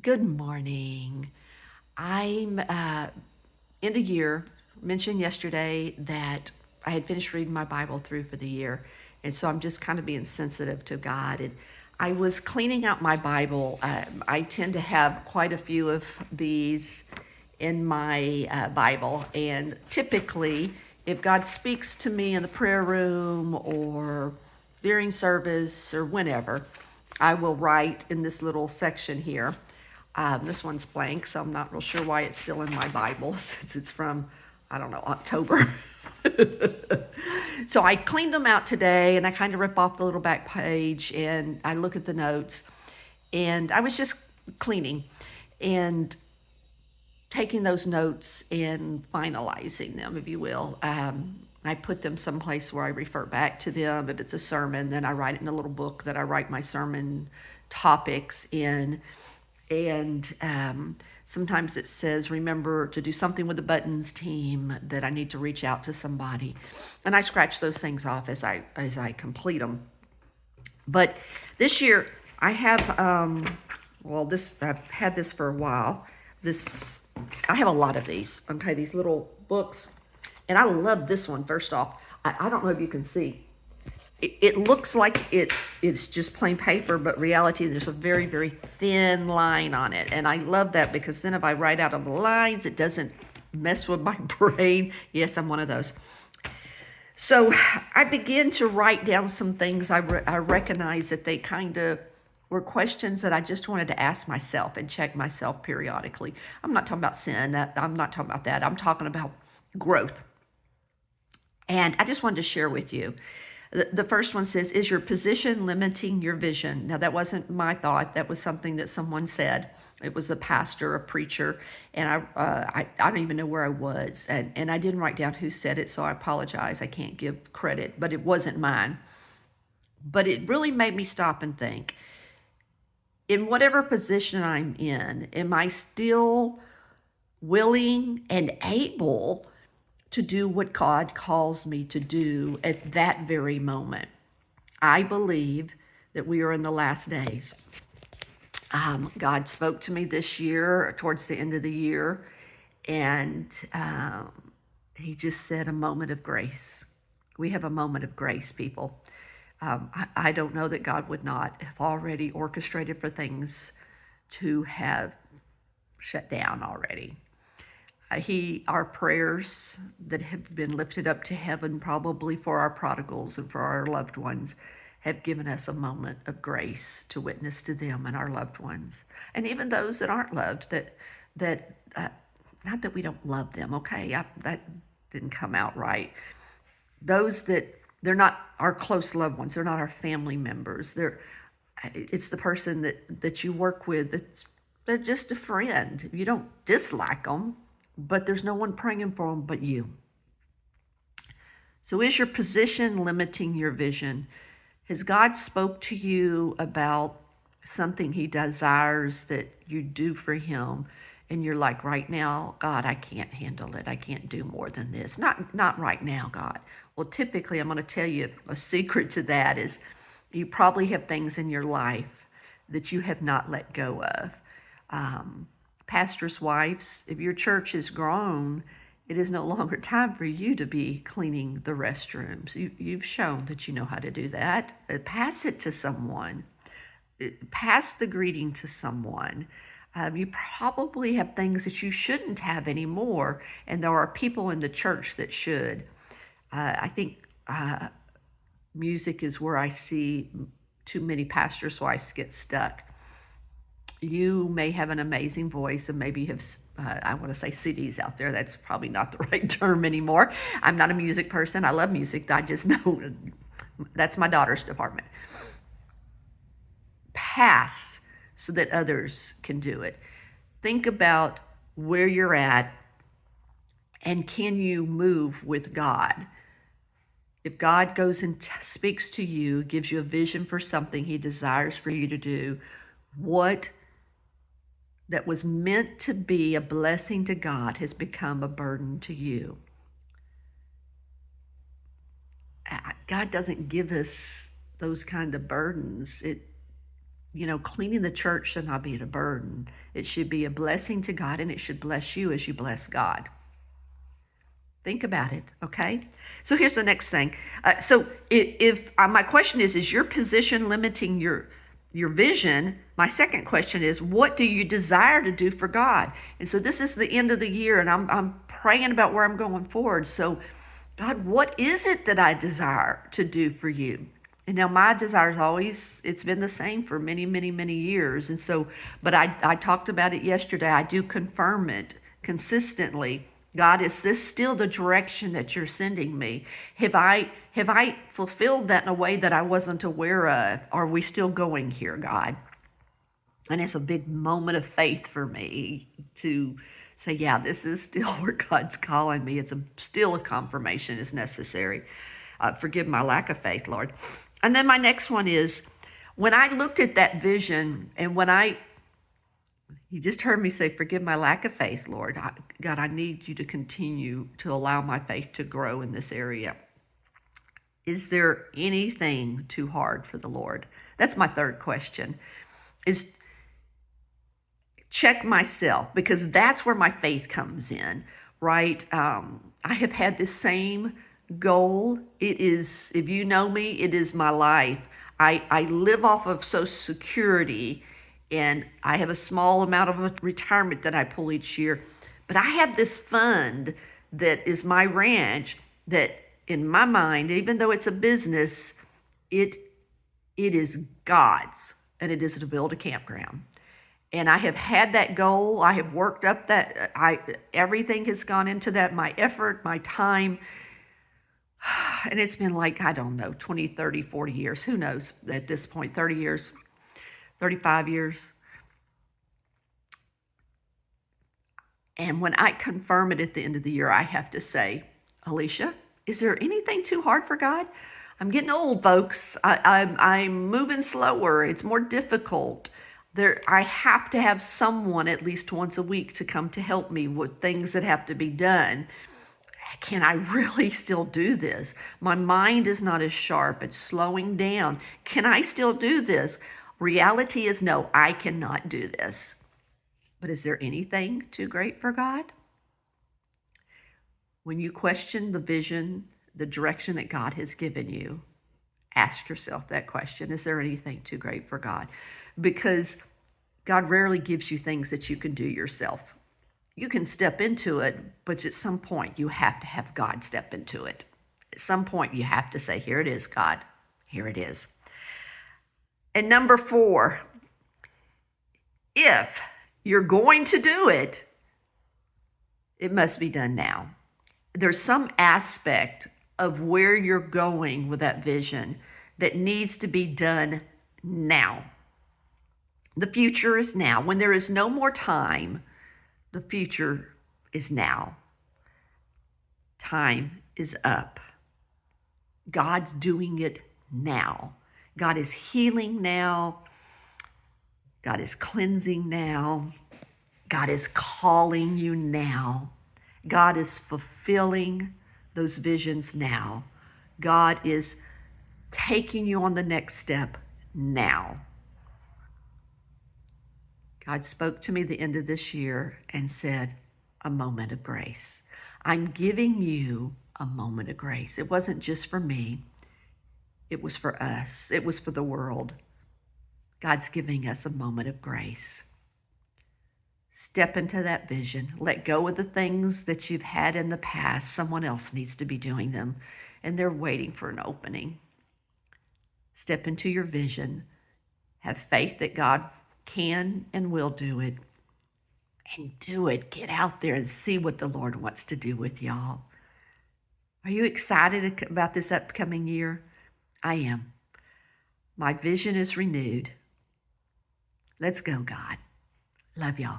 Good morning. I'm end of year. Mentioned yesterday that I had finished reading my Bible through for the year, and so I'm just kind of being sensitive to God. And I was cleaning out my Bible. I tend to have quite a few of these in my Bible, and typically, if God speaks to me in the prayer room or during service or whenever, I will write in this little section here. This one's blank, so I'm not real sure why it's still in my Bible since it's from, I don't know, October. So I cleaned them out today and I kind of rip off the little back page and I look at the notes. And I was just cleaning and taking those notes and finalizing them, if you will. I put them someplace where I refer back to them. If it's a sermon, then I write it in a little book that I write my sermon topics in. And sometimes it says, remember to do something with the buttons team, that I need to reach out to somebody. And I scratch those things off as I complete them. But this year I have this I've had this for a while. This I have a lot of these. Okay, these little books, and I love this one. First off, I don't know if you can see. It looks like it's just plain paper, but reality there's a very very thin line on it, and I love that because then if I write out on the lines, it doesn't mess with my brain. Yes, I'm one of those. So I began to write down some things I recognize that they kind of were questions that I just wanted to ask myself and check myself periodically. I'm not talking about sin. I'm not talking about that. I'm talking about growth. And I just wanted to share with you. The first one says, is your position limiting your vision? Now, that wasn't my thought. That was something that someone said. It was a pastor, a preacher, and I don't even know where I was. And I didn't write down who said it, so I apologize. I can't give credit, but it wasn't mine. But it really made me stop and think, in whatever position I'm in, am I still willing and able to do what God calls me to do at that very moment? I believe that we are in the last days. God spoke to me this year, towards the end of the year, and He just said a moment of grace. We have a moment of grace, people. I don't know that God would not have already orchestrated for things to have shut down already. Our prayers that have been lifted up to heaven, probably for our prodigals and for our loved ones, have given us a moment of grace to witness to them and our loved ones, and even those that aren't loved. That not that we don't love them. Okay, that didn't come out right. Those that they're not our close loved ones. They're not our family members. It's the person that you work with. They're just a friend. You don't dislike them, but there's no one praying for them but you. So is your position limiting your vision? Has God spoke to you about something He desires that you do for Him, and you're like, right now, God, I can't handle it. I can't do more than this. Not right now, God. Well, typically, I'm going to tell you a secret to that is you probably have things in your life that you have not let go of. Pastors' wives, if your church has grown, it is no longer time for you to be cleaning the restrooms. You've shown that you know how to do that. Pass it to someone. Pass the greeting to someone. You probably have things that you shouldn't have anymore, and there are people in the church that should. I think music is where I see too many pastors' wives get stuck. You may have an amazing voice and maybe have, I want to say CDs out there. That's probably not the right term anymore. I'm not a music person. I love music. I just know that's my daughter's department. Pass so that others can do it. Think about where you're at and can you move with God? If God goes and speaks to you, gives you a vision for something He desires for you to do, what that was meant to be a blessing to God has become a burden to you. God doesn't give us those kind of burdens. cleaning the church should not be a burden. It should be a blessing to God, and it should bless you as you bless God. Think about it, okay? So here's the next thing. So if my question is your position limiting your vision? My second question is, what do you desire to do for God? And so this is the end of the year, and I'm praying about where I'm going forward. So, God, what is it that I desire to do for you? And now my desire is always, it's been the same for many, many, many years. And so, but I talked about it yesterday. I do confirm it consistently. God, is this still the direction that you're sending me? Have I fulfilled that in a way that I wasn't aware of? Are we still going here, God? And it's a big moment of faith for me to say, yeah, this is still where God's calling me. It's still a confirmation is necessary. Forgive my lack of faith, Lord. And then my next one is, when I looked at that vision, and you just heard me say, forgive my lack of faith, Lord. God, I need you to continue to allow my faith to grow in this area. Is there anything too hard for the Lord? That's my third question, is check myself, because that's where my faith comes in, right? I have had this same goal. It is, if you know me, it is my life. I live off of Social Security, and I have a small amount of a retirement that I pull each year. But I have this fund that is my ranch that, in my mind, even though it's a business, it is God's, and it is to build a campground. And I have had that goal. I have worked up that. Everything has gone into that, my effort, my time. And it's been like, I don't know, 20, 30, 40 years. Who knows at this point, 30 years, 35 years. And when I confirm it at the end of the year, I have to say, Alicia, is there anything too hard for God? I'm getting old, folks. I'm moving slower. It's more difficult. I have to have someone at least once a week to come to help me with things that have to be done. Can I really still do this? My mind is not as sharp. It's slowing down. Can I still do this? Reality is no, I cannot do this. But is there anything too great for God? When you question the vision, the direction that God has given you, ask yourself that question. Is there anything too great for God? Because God rarely gives you things that you can do yourself. You can step into it, but at some point you have to have God step into it. At some point you have to say, here it is, God. Here it is. And number 4, if you're going to do it, it must be done now. There's some aspect of where you're going with that vision that needs to be done now. The future is now. When there is no more time, the future is now. Time is up. God's doing it now. God is healing now. God is cleansing now. God is calling you now. God is fulfilling those visions now. God is taking you on the next step now. God spoke to me the end of this year and said, a moment of grace. I'm giving you a moment of grace. It wasn't just for me. It was for us. It was for the world. God's giving us a moment of grace. Step into that vision. Let go of the things that you've had in the past. Someone else needs to be doing them, and they're waiting for an opening. Step into your vision. Have faith that God can and will do it. And do it. Get out there and see what the Lord wants to do with y'all. Are you excited about this upcoming year? I am. My vision is renewed. Let's go, God. Love y'all.